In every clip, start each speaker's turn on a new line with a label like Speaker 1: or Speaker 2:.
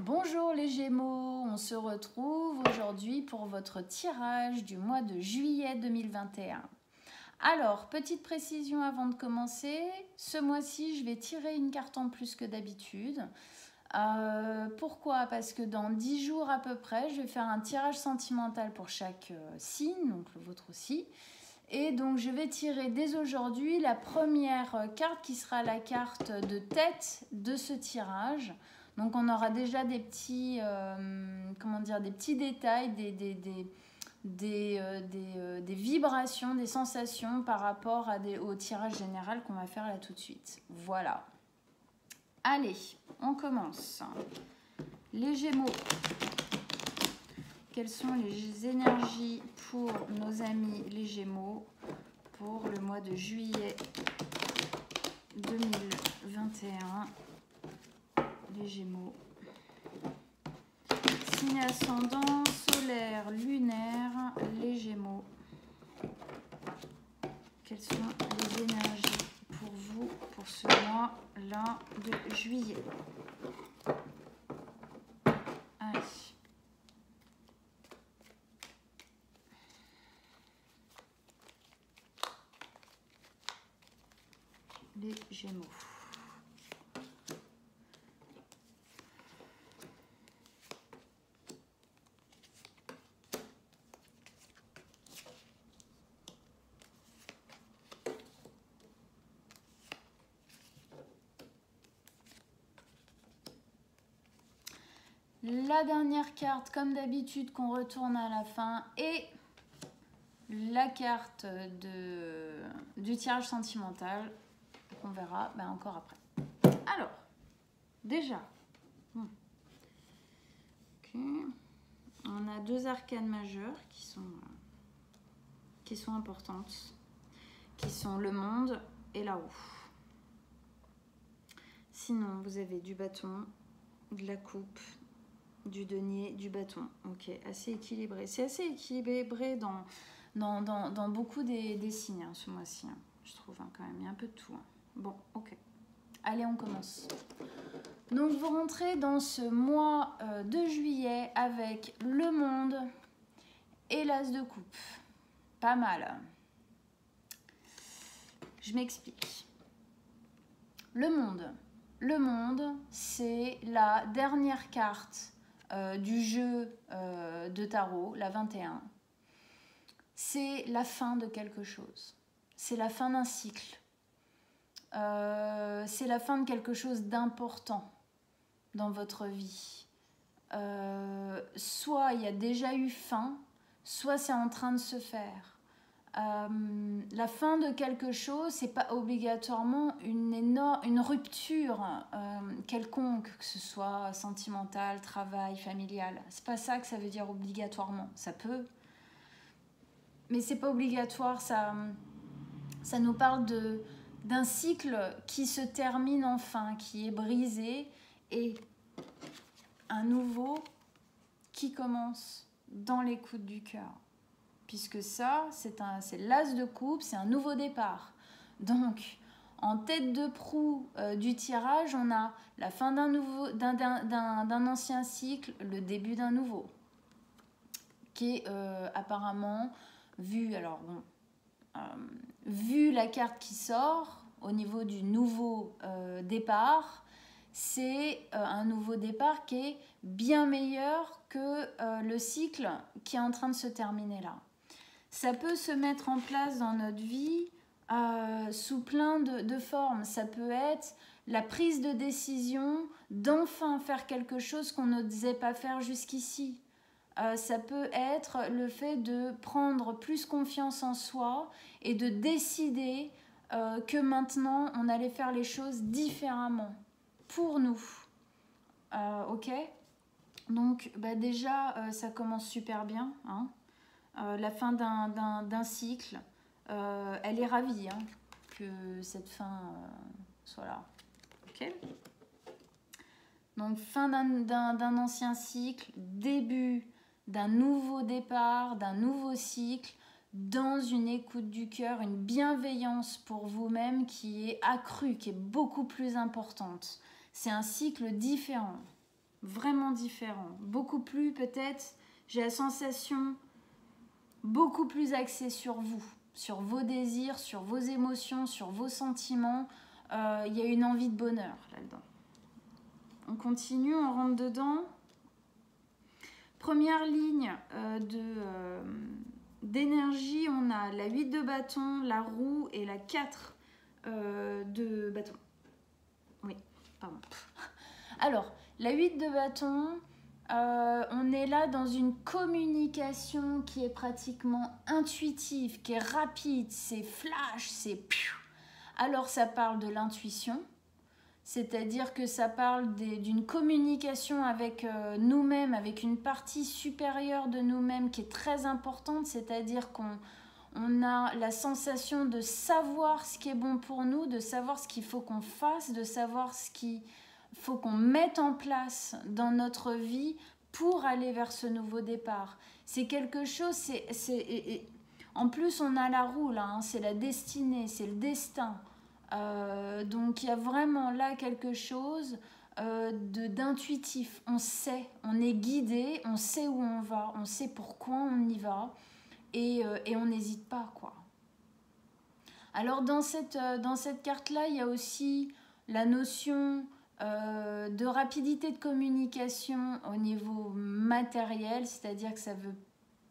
Speaker 1: Bonjour les Gémeaux, on se retrouve aujourd'hui pour votre tirage du mois de juillet 2021. Alors, petite précision avant de commencer, ce mois-ci je vais tirer une carte en plus que d'habitude. Pourquoi? Parce que dans 10 jours à peu près, je vais faire un tirage sentimental pour chaque signe, donc le vôtre aussi. Et donc je vais tirer dès aujourd'hui la première carte qui sera la carte de tête de ce tirage. Donc on aura déjà des petits, des petits détails, des vibrations, des sensations par rapport au tirage général qu'on va faire là tout de suite. Voilà. Allez, on commence. Les Gémeaux. Quelles sont les énergies pour nos amis les Gémeaux pour le mois de juillet 2021? Les Gémeaux. Signe ascendant, solaire, lunaire, les Gémeaux. Quelles sont les énergies pour vous pour ce mois-là de juillet? Allez. Les Gémeaux. La dernière carte, comme d'habitude, qu'on retourne à la fin, est la carte du tirage sentimental, qu'on verra encore après. Alors, déjà, on a deux arcanes majeures qui sont importantes, qui sont le monde et la roue. Sinon, vous avez du bâton, de la coupe, du denier, du bâton. Ok, assez équilibré. C'est assez équilibré dans beaucoup des signes ce mois-ci. Je trouve quand même, il y a un peu de tout. Bon, ok. Allez, on commence. Donc, vous rentrez dans ce mois de juillet avec le monde et l'as de coupe. Pas mal. Je m'explique. Le monde, c'est la dernière carte du jeu de tarot, la 21. C'est la fin de quelque chose. C'est la fin d'un cycle. C'est la fin de quelque chose d'important dans votre vie. Soit il y a déjà eu fin, soit c'est en train de se faire. La fin de quelque chose, c'est pas obligatoirement une rupture quelconque, que ce soit sentimentale, travail, familial. C'est pas ça que ça veut dire obligatoirement. Ça peut, mais c'est pas obligatoire. Ça nous parle d'un cycle qui se termine enfin, qui est brisé, et un nouveau qui commence dans l'écoute du cœur. Puisque ça, c'est l'as de coupe, c'est un nouveau départ. Donc, en tête de proue du tirage, on a la fin d'un ancien cycle, le début d'un nouveau, qui est apparemment vu la carte qui sort au niveau du nouveau départ. C'est un nouveau départ qui est bien meilleur que le cycle qui est en train de se terminer là. Ça peut se mettre en place dans notre vie sous plein de formes. Ça peut être la prise de décision d'enfin faire quelque chose qu'on n'osait pas faire jusqu'ici. Ça peut être le fait de prendre plus confiance en soi et de décider que maintenant on allait faire les choses différemment pour nous. Ok ? Donc déjà ça commence super bien, hein. La fin d'un cycle, elle est ravie que cette fin soit là. Ok ? Donc fin d'un ancien cycle, début d'un nouveau départ, d'un nouveau cycle, dans une écoute du cœur, une bienveillance pour vous-même qui est accrue, qui est beaucoup plus importante. C'est un cycle différent. vraiment différent. Beaucoup plus, peut-être, j'ai la sensation, beaucoup plus axé sur vous, sur vos désirs, sur vos émotions, sur vos sentiments. Il y a une envie de bonheur là-dedans. On continue, on rentre dedans. Première ligne d'énergie, on a la 8 de bâton, la roue et la 4 de bâton. Oui, pardon. Alors, la 8 de bâton, on est là dans une communication qui est pratiquement intuitive, qui est rapide, c'est flash, c'est... Alors, ça parle de l'intuition. C'est-à-dire que ça parle d'une communication avec nous-mêmes, avec une partie supérieure de nous-mêmes qui est très importante, c'est-à-dire qu'on a la sensation de savoir ce qui est bon pour nous, de savoir ce qu'il faut qu'on fasse, de savoir ce qu'il faut qu'on mette en place dans notre vie pour aller vers ce nouveau départ. C'est quelque chose, en plus on a la roue là, hein, c'est la destinée, c'est le destin. Donc il y a vraiment là quelque chose d'intuitif. On sait, on est guidé, on sait où on va, on sait pourquoi on y va et on n'hésite pas, quoi. Alors dans cette carte-là, il y a aussi la notion de rapidité de communication au niveau matériel, c'est-à-dire que ça veut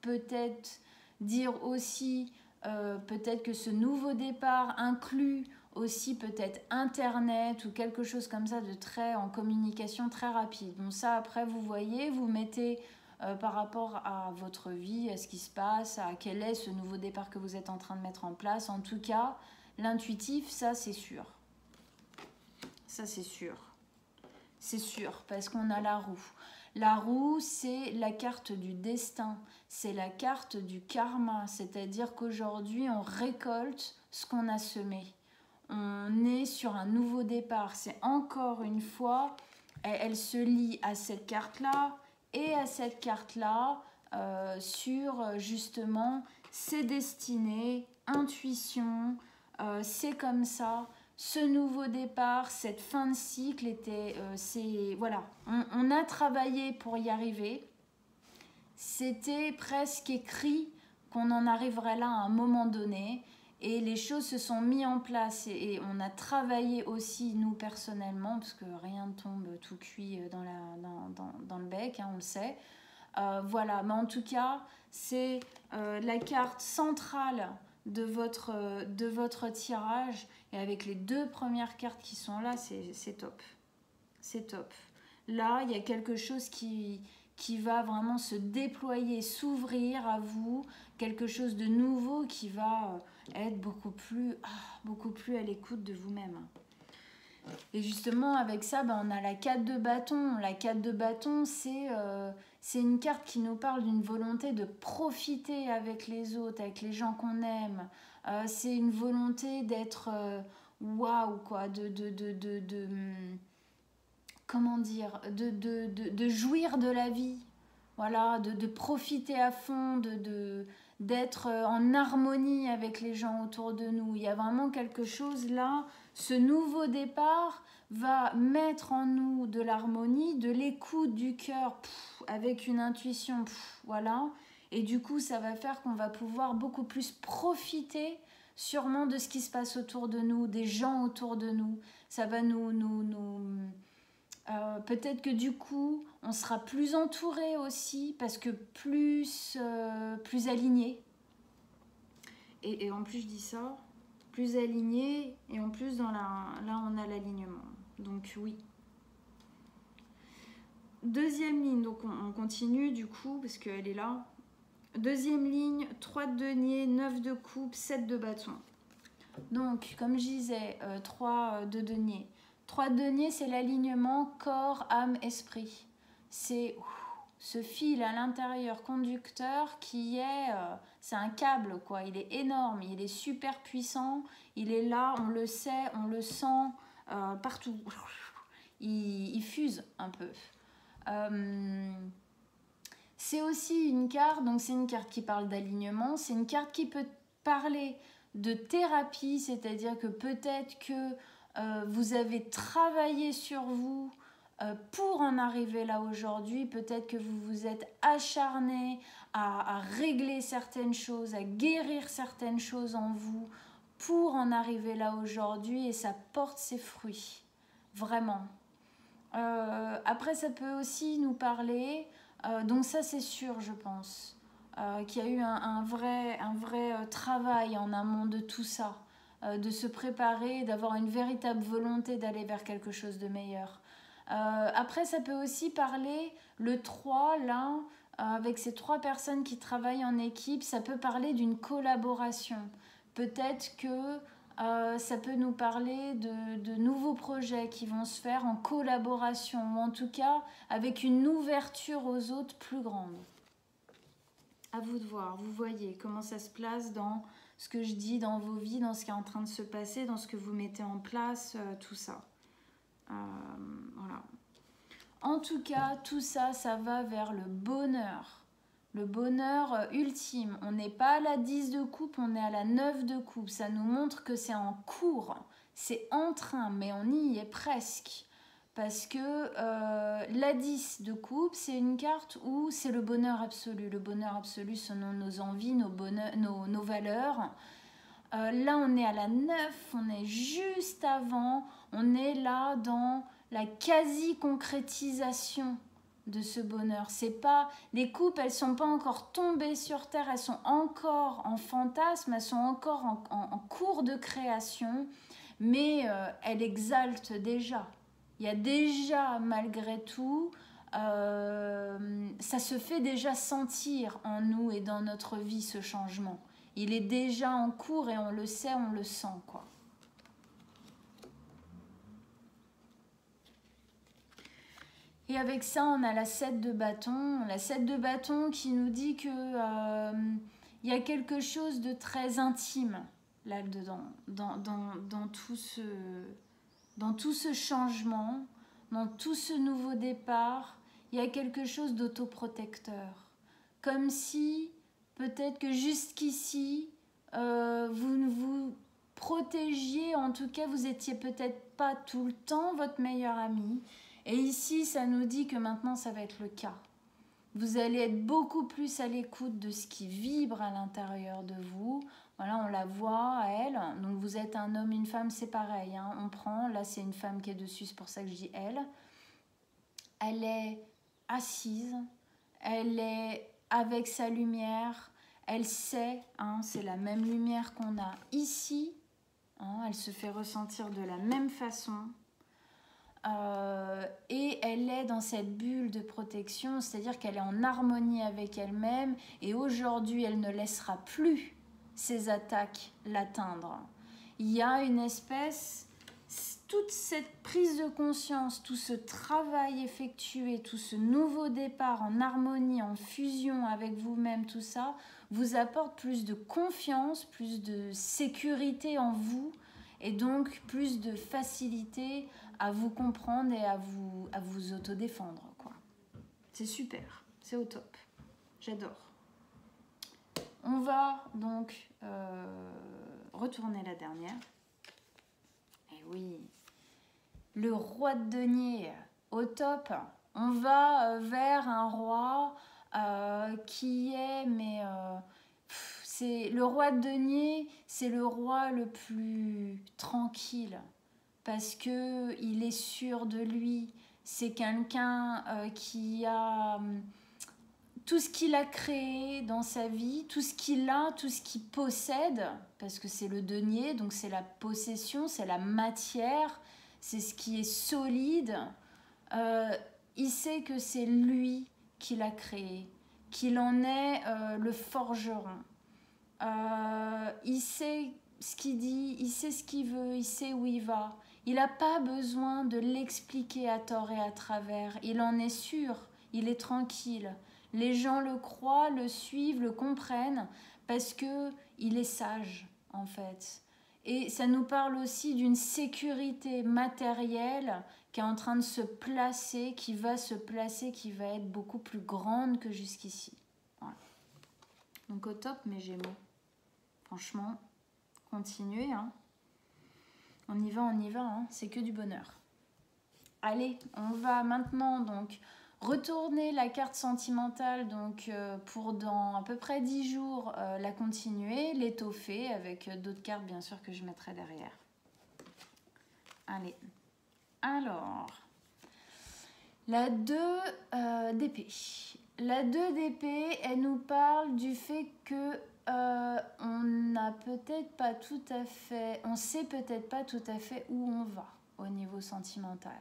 Speaker 1: peut-être dire aussi peut-être que ce nouveau départ inclut aussi peut-être internet ou quelque chose comme ça de très en communication très rapide. Donc ça après vous voyez, vous mettez par rapport à votre vie, à ce qui se passe, à quel est ce nouveau départ que vous êtes en train de mettre en place. En tout cas, l'intuitif, ça c'est sûr. Ça c'est sûr. C'est sûr, parce qu'on a la roue. La roue, c'est la carte du destin, c'est la carte du karma, c'est-à-dire qu'aujourd'hui, on récolte ce qu'on a semé. On est sur un nouveau départ. C'est encore une fois, elle se lie à cette carte-là et à cette carte-là sur justement ses destinées, intuition, c'est comme ça. Ce nouveau départ, cette fin de cycle était, voilà, on a travaillé pour y arriver. C'était presque écrit qu'on en arriverait là à un moment donné. Et les choses se sont mises en place et on a travaillé aussi, nous personnellement, parce que rien ne tombe tout cuit dans le bec, hein, on le sait. Voilà, mais en tout cas, c'est la carte centrale de votre tirage. Et avec les deux premières cartes qui sont là, c'est top. C'est top. Là, il y a quelque chose qui va vraiment se déployer, s'ouvrir à vous, quelque chose de nouveau qui va être beaucoup plus à l'écoute de vous-même. Et justement, avec ça, on a la 4 de bâton. La 4 de bâton, c'est une carte qui nous parle d'une volonté de profiter avec les autres, avec les gens qu'on aime. C'est une volonté d'être waouh, quoi, comment dire, de jouir de la vie. Voilà, de profiter à fond, d'être en harmonie avec les gens autour de nous. Il y a vraiment quelque chose là, ce nouveau départ va mettre en nous de l'harmonie, de l'écoute du cœur, avec une intuition, voilà. Et du coup, ça va faire qu'on va pouvoir beaucoup plus profiter sûrement de ce qui se passe autour de nous, des gens autour de nous. Ça va peut-être que du coup, on sera plus entouré aussi parce que plus aligné. Et en plus, je dis ça, plus aligné et en plus, là, on a l'alignement. Donc oui. Deuxième ligne, donc on continue du coup parce qu'elle est là. Deuxième ligne, 3 de denier, 9 de coupe, 7 de bâton. Donc, comme je disais, 3 de denier. 3 de denier, c'est l'alignement corps, âme, esprit. C'est ce fil à l'intérieur conducteur qui est... c'est un câble, quoi. Il est énorme, il est super puissant. Il est là, on le sait, on le sent partout. Il fuse un peu. C'est aussi une carte, donc c'est une carte qui parle d'alignement. C'est une carte qui peut parler de thérapie, c'est-à-dire que peut-être que vous avez travaillé sur vous pour en arriver là aujourd'hui. Peut-être que vous vous êtes acharné à régler certaines choses, à guérir certaines choses en vous pour en arriver là aujourd'hui, et ça porte ses fruits, vraiment. Après, ça peut aussi nous parler, donc ça c'est sûr, je pense, qu'il y a eu un vrai travail en amont de tout ça, de se préparer, d'avoir une véritable volonté d'aller vers quelque chose de meilleur. Après, ça peut aussi parler, le 3, là, avec ces 3 personnes qui travaillent en équipe, ça peut parler d'une collaboration. Peut-être que ça peut nous parler de nouveaux projets qui vont se faire en collaboration, ou en tout cas avec une ouverture aux autres plus grande. À vous de voir, vous voyez comment ça se place dans ce que je dis, dans vos vies, dans ce qui est en train de se passer, dans ce que vous mettez en place, tout ça. Voilà. En tout cas, tout ça, ça va vers le bonheur. Le bonheur ultime. On n'est pas à la 10 de coupe, on est à la 9 de coupe. Ça nous montre que c'est en cours, c'est en train, mais on y est presque. Parce que la 10 de coupe, c'est une carte où c'est le bonheur absolu. Le bonheur absolu selon nos envies, nos valeurs. Là, on est à la 9, on est juste avant. On est là dans la quasi-concrétisation de ce bonheur. C'est pas, les coupes, elles sont pas encore tombées sur terre, elles sont encore en fantasme, elles sont encore en cours de création, mais elles exaltent déjà. Il y a déjà, malgré tout, ça se fait déjà sentir en nous et dans notre vie, ce changement. Il est déjà en cours et on le sait, on le sent, quoi. Et avec ça, on a la 7 de bâton. La 7 de bâton qui nous dit que y a quelque chose de très intime là-dedans, dans tout ce changement, dans tout ce nouveau départ. Il y a quelque chose d'autoprotecteur. Comme si, peut-être que jusqu'ici, vous ne vous protégiez, en tout cas, vous étiez peut-être pas tout le temps votre meilleur ami. Et ici, ça nous dit que maintenant, ça va être le cas. Vous allez être beaucoup plus à l'écoute de ce qui vibre à l'intérieur de vous. Voilà, on la voit, elle. Donc, vous êtes un homme, une femme, c'est pareil. Hein. On prend, là, c'est une femme qui est dessus, c'est pour ça que je dis elle. Elle est assise, elle est avec sa lumière, elle sait, hein, c'est la même lumière qu'on a ici. Hein, elle se fait ressentir de la même façon. Et elle est dans cette bulle de protection, c'est-à-dire qu'elle est en harmonie avec elle-même, et aujourd'hui elle ne laissera plus ses attaques l'atteindre. Il y a une espèce, toute cette prise de conscience, tout ce travail effectué, tout ce nouveau départ en harmonie, en fusion avec vous-même, tout ça vous apporte plus de confiance, plus de sécurité en vous, et donc plus de facilité à vous comprendre et à vous autodéfendre, quoi. C'est super, c'est au top. J'adore. On va donc retourner la dernière. Et oui, le roi de denier, au top. On va vers un roi qui est, c'est le roi de denier, c'est le roi le plus tranquille. Parce qu'il est sûr de lui, c'est quelqu'un qui a tout ce qu'il a créé dans sa vie, tout ce qu'il a, tout ce qu'il possède, parce que c'est le denier, donc c'est la possession, c'est la matière, c'est ce qui est solide. Il sait que c'est lui qui l'a créé, qu'il en est le forgeron. Il sait ce qu'il dit, il sait ce qu'il veut, il sait où il va. Il n'a pas besoin de l'expliquer à tort et à travers. Il en est sûr, il est tranquille. Les gens le croient, le suivent, le comprennent parce qu'il est sage, en fait. Et ça nous parle aussi d'une sécurité matérielle qui est en train de se placer, qui va se placer, qui va être beaucoup plus grande que jusqu'ici. Voilà. Donc au top, mes Gémeaux. Franchement, continuez, hein. On y va, hein. C'est que du bonheur. Allez, on va maintenant donc retourner la carte sentimentale donc, pour dans à peu près 10 jours la continuer, l'étoffer avec d'autres cartes bien sûr que je mettrai derrière. Allez, alors, la 2 d'épée. La 2 d'épée, elle nous parle du fait que on n'a peut-être pas tout à fait, on sait peut-être pas tout à fait où on va au niveau sentimental.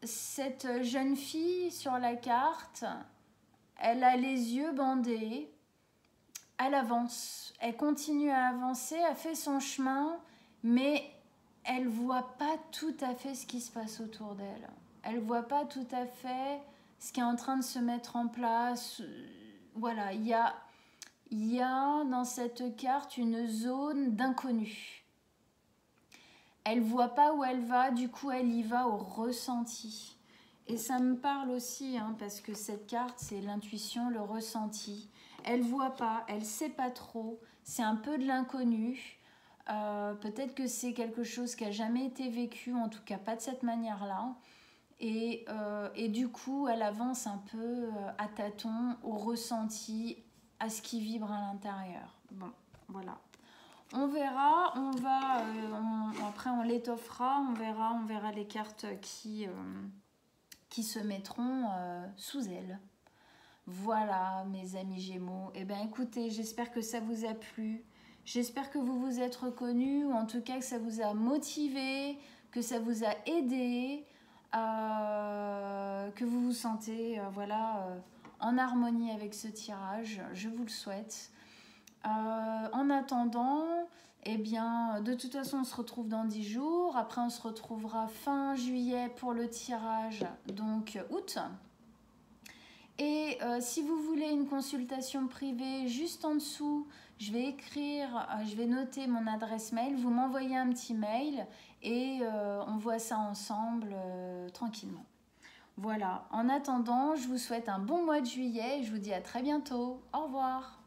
Speaker 1: Cette jeune fille sur la carte, elle a les yeux bandés, elle avance, elle continue à avancer, elle fait son chemin, mais elle voit pas tout à fait ce qui se passe autour d'elle. Elle voit pas tout à fait ce qui est en train de se mettre en place. Voilà, il y a dans cette carte une zone d'inconnu. Elle voit pas où elle va, du coup elle y va au ressenti. Et ça me parle aussi, parce que cette carte, c'est l'intuition, le ressenti. Elle voit pas, elle sait pas trop, c'est un peu de l'inconnu. Peut-être que c'est quelque chose qui a jamais été vécu, en tout cas pas de cette manière-là. Et du coup, elle avance un peu à tâtons, au ressenti, à ce qui vibre à l'intérieur. Bon, voilà. On verra, après on l'étoffera, on verra les cartes qui se mettront sous elle. Voilà mes amis Gémeaux. Eh bien écoutez, j'espère que ça vous a plu. J'espère que vous vous êtes reconnus, ou en tout cas que ça vous a motivé, que ça vous a aidé, que vous vous sentez en harmonie avec ce tirage. Je vous le souhaite. En attendant, eh bien, de toute façon, on se retrouve dans 10 jours. Après, on se retrouvera fin juillet pour le tirage, donc août. Et si vous voulez une consultation privée, juste en dessous, je vais noter mon adresse mail. Vous m'envoyez un petit mail et on voit ça ensemble tranquillement. Voilà, en attendant, je vous souhaite un bon mois de juillet et je vous dis à très bientôt. Au revoir.